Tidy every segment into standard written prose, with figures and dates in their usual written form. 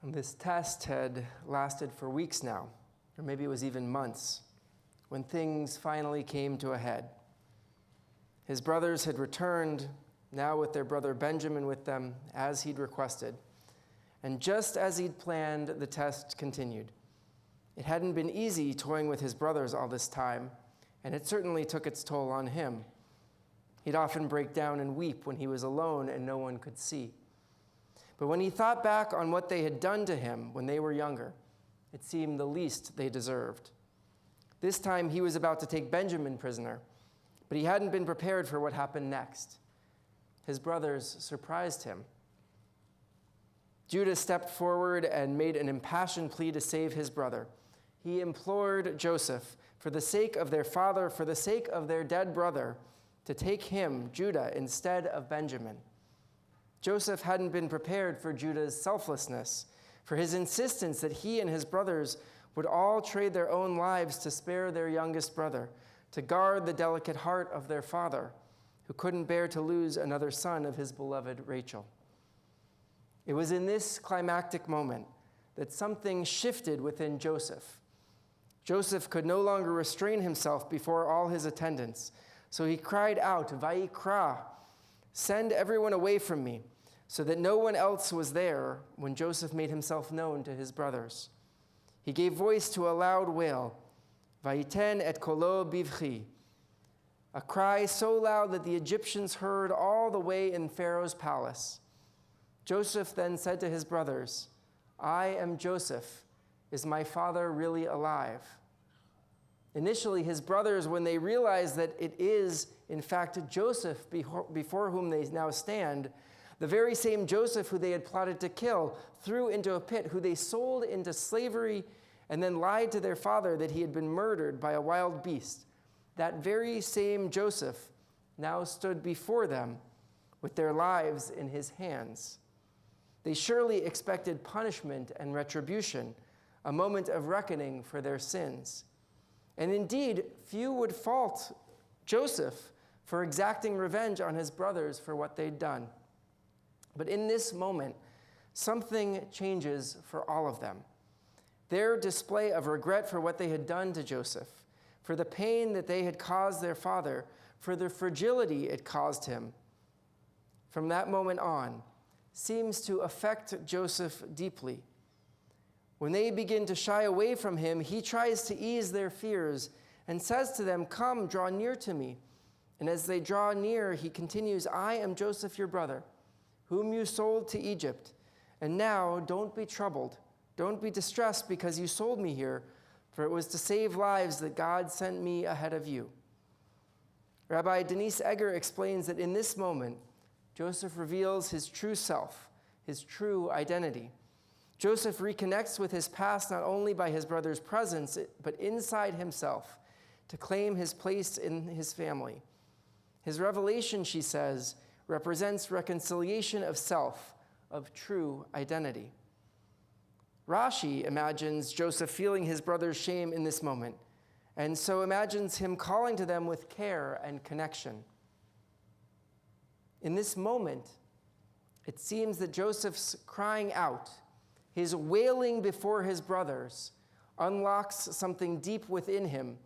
This test had lasted for weeks now, or maybe it was even months, when things finally came to a head. His brothers had returned, now with their brother Benjamin with them, as he'd requested. And just as he'd planned, the test continued. It hadn't been easy toying with his brothers all this time, and it certainly took its toll on him. He'd often break down and weep when he was alone and no one could see. But when he thought back on what they had done to him when they were younger, it seemed the least they deserved. This time he was about to take Benjamin prisoner, but he hadn't been prepared for what happened next. His brothers surprised him. Judah stepped forward and made an impassioned plea to save his brother. He implored Joseph, for the sake of their father, for the sake of their dead brother, to take him, Judah, instead of Benjamin. Joseph hadn't been prepared for Judah's selflessness, for his insistence that he and his brothers would all trade their own lives to spare their youngest brother, to guard the delicate heart of their father, who couldn't bear to lose another son of his beloved Rachel. It was in this climactic moment that something shifted within Joseph. Joseph could no longer restrain himself before all his attendants, so he cried out, "Vayikra, send everyone away from me," so that no one else was there when Joseph made himself known to his brothers. He gave voice to a loud wail, "Vayiten et kolo bivchi," a cry so loud that the Egyptians heard all the way in Pharaoh's palace. Joseph then said to his brothers, "I am Joseph. Is my father really alive?" Initially, his brothers, when they realized that it is, in fact, Joseph before whom they now stand, the very same Joseph who they had plotted to kill, threw into a pit, who they sold into slavery, and then lied to their father that he had been murdered by a wild beast, that very same Joseph now stood before them with their lives in his hands. They surely expected punishment and retribution, a moment of reckoning for their sins. And indeed, few would fault Joseph for exacting revenge on his brothers for what they'd done. But in this moment, something changes for all of them. Their display of regret for what they had done to Joseph, for the pain that they had caused their father, for the fragility it caused him, from that moment on, seems to affect Joseph deeply. When they begin to shy away from him, he tries to ease their fears and says to them, "Come, draw near to me." And as they draw near, he continues, "I am Joseph, your brother, whom you sold to Egypt. And now don't be troubled. Don't be distressed because you sold me here, for it was to save lives that God sent me ahead of you." Rabbi Denise Egger explains that in this moment, Joseph reveals his true self, his true identity. Joseph reconnects with his past not only by his brother's presence, but inside himself to claim his place in his family. His revelation, she says, represents reconciliation of self, of true identity. Rashi imagines Joseph feeling his brother's shame in this moment, and so imagines him calling to them with care and connection. In this moment, it seems that Joseph's crying out, his wailing before his brothers, unlocks something deep within him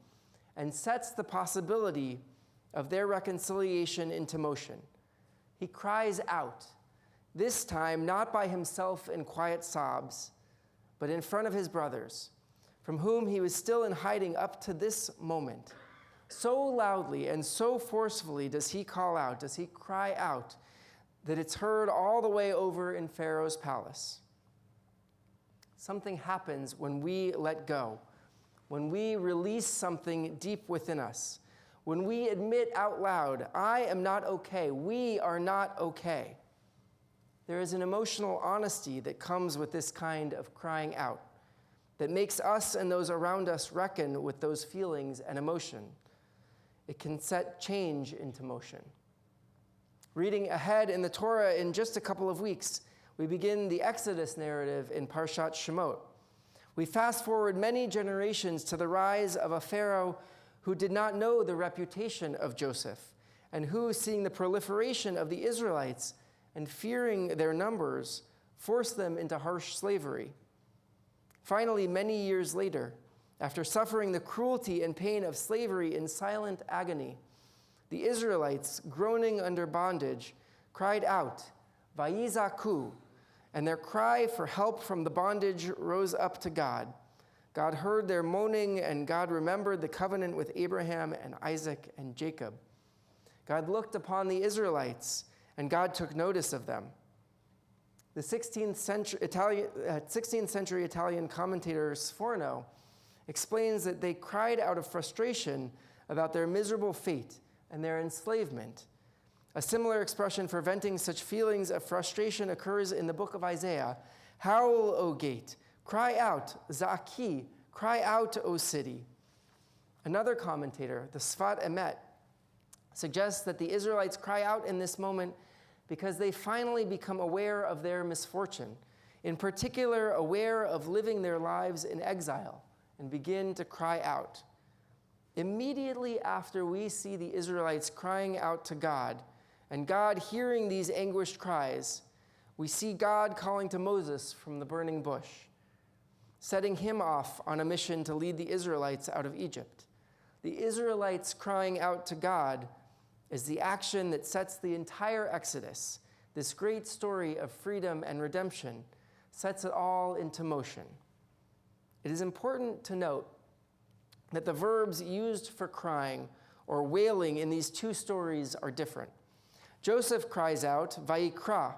and sets the possibility of their reconciliation into motion. He cries out, this time not by himself in quiet sobs, but in front of his brothers, from whom he was still in hiding up to this moment. So loudly and so forcefully does he call out, does he cry out, that it's heard all the way over in Pharaoh's palace. Something happens when we let go, when we release something deep within us, when we admit out loud, "I am not okay, we are not okay." There is an emotional honesty that comes with this kind of crying out that makes us and those around us reckon with those feelings and emotion. It can set change into motion. Reading ahead in the Torah in just a couple of weeks, we begin the Exodus narrative in Parshat Shemot. We fast forward many generations to the rise of a Pharaoh who did not know the reputation of Joseph, and who, seeing the proliferation of the Israelites and fearing their numbers, forced them into harsh slavery. Finally, many years later, after suffering the cruelty and pain of slavery in silent agony, the Israelites, groaning under bondage, cried out, Vayizaku, and their cry for help from the bondage rose up to God. God heard their moaning, and God remembered the covenant with Abraham and Isaac and Jacob. God looked upon the Israelites, and God took notice of them. The 16th century Italian commentator Sforno explains that they cried out of frustration about their miserable fate and their enslavement. A similar expression for venting such feelings of frustration occurs in the book of Isaiah. Howl, O gate, cry out, Zaki, cry out, O city. Another commentator, the Sfat Emet, suggests that the Israelites cry out in this moment because they finally become aware of their misfortune, in particular aware of living their lives in exile, and begin to cry out. Immediately after we see the Israelites crying out to God, and God hearing these anguished cries, we see God calling to Moses from the burning bush, setting him off on a mission to lead the Israelites out of Egypt. The Israelites crying out to God is the action that sets the entire Exodus, this great story of freedom and redemption, sets it all into motion. It is important to note that the verbs used for crying or wailing in these two stories are different. Joseph cries out, Vayikra,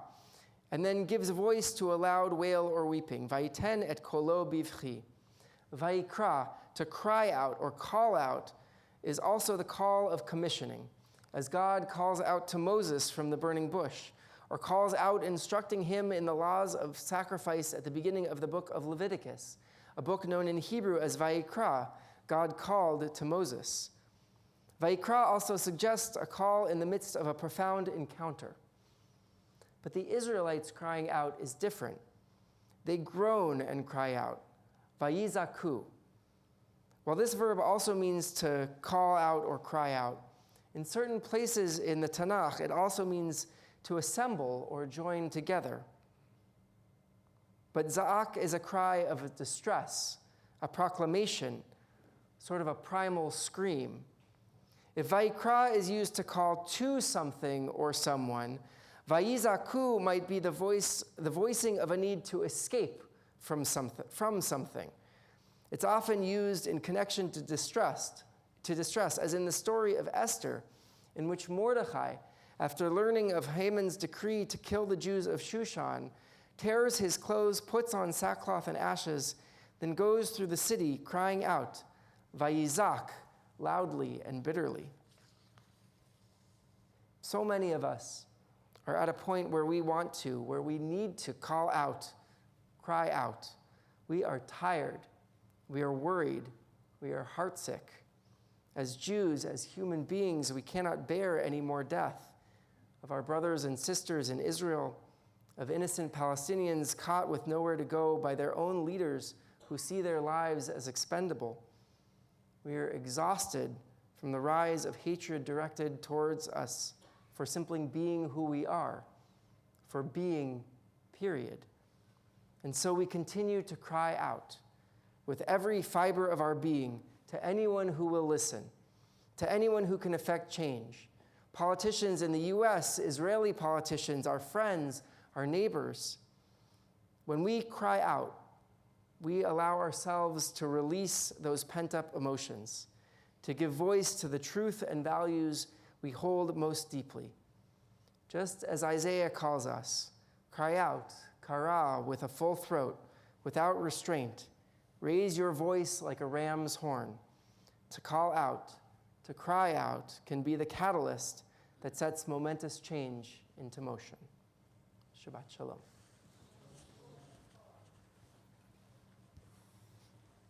and then gives voice to a loud wail or weeping, Vayiten et kolo bivchi. Vayikra, to cry out or call out, is also the call of commissioning, as God calls out to Moses from the burning bush, or calls out instructing him in the laws of sacrifice at the beginning of the book of Leviticus, a book known in Hebrew as Vayikra, God called to Moses. Vayikra also suggests a call in the midst of a profound encounter. But the Israelites crying out is different. They groan and cry out, Vayizaku. While this verb also means to call out or cry out, in certain places in the Tanakh, it also means to assemble or join together. But za'ak is a cry of distress, a proclamation, sort of a primal scream. If Vayikra is used to call to something or someone, Vayizaku might be the voicing of a need to escape from something. It's often used in connection to distress, as in the story of Esther, in which Mordechai, after learning of Haman's decree to kill the Jews of Shushan, tears his clothes, puts on sackcloth and ashes, then goes through the city crying out, Vayizak, loudly and bitterly. So many of us are at a point where we need to call out, cry out. We are tired, we are worried, we are heartsick. As Jews, as human beings, we cannot bear any more death of our brothers and sisters in Israel, of innocent Palestinians caught with nowhere to go by their own leaders who see their lives as expendable. We are exhausted from the rise of hatred directed towards us for simply being who we are, for being, period. And so we continue to cry out with every fiber of our being to anyone who will listen, to anyone who can effect change. Politicians in the US, Israeli politicians, our friends, our neighbors. When we cry out, we allow ourselves to release those pent-up emotions, to give voice to the truth and values we hold most deeply. Just as Isaiah calls us, cry out, kara, with a full throat, without restraint. Raise your voice like a ram's horn. To call out, to cry out, can be the catalyst that sets momentous change into motion. Shabbat shalom.